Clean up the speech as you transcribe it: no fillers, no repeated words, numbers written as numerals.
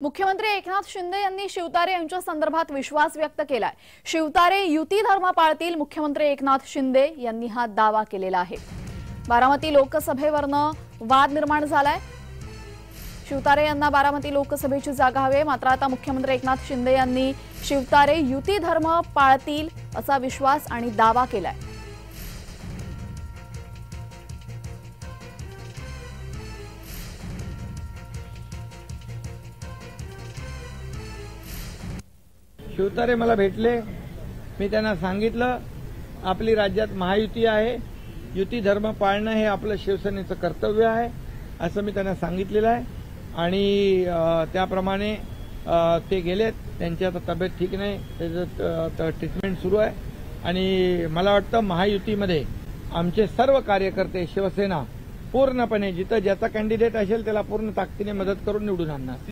मुख्यमंत्री एकनाथ शिंदे यांनी शिवतारे यांच्या संदर्भात विश्वास व्यक्त केलाय। शिवतारे युती धर्म पाळतील, मुख्यमंत्री एकनाथ शिंदे यांनी हा दावा केलेला आहे। बारामती लोकसभेवरनं वाद निर्माण झालाय। शिवतारे यांना बारामती लोकसभेची जागा हवी, मात्र आता मुख्यमंत्री एकनाथ शिंदे यांनी शिवतारे युती धर्म पाळतील असा विश्वास आणि दावा केलाय। शिवतारे मला भेटले, मी त्यांना सांगितलं आपली राज्यात महायुती आहे, युती धर्म पाळणं हे आपलं शिवसेनेचं कर्तव्य आहे असं मी त्यांना सांगितलेलं आहे। आणि त्याप्रमाणे ते गेलेत। त्यांची आता तब्येत ठीक नाही, त्याचं ट्रीटमेंट सुरू आहे। आणि मला वाटतं महायुतीमध्ये आमचे सर्व कार्यकर्ते, शिवसेना पूर्णपणे जिथं ज्याचा कॅन्डिडेट असेल त्याला पूर्ण ताकदीने मदत करून निवडून आणणार।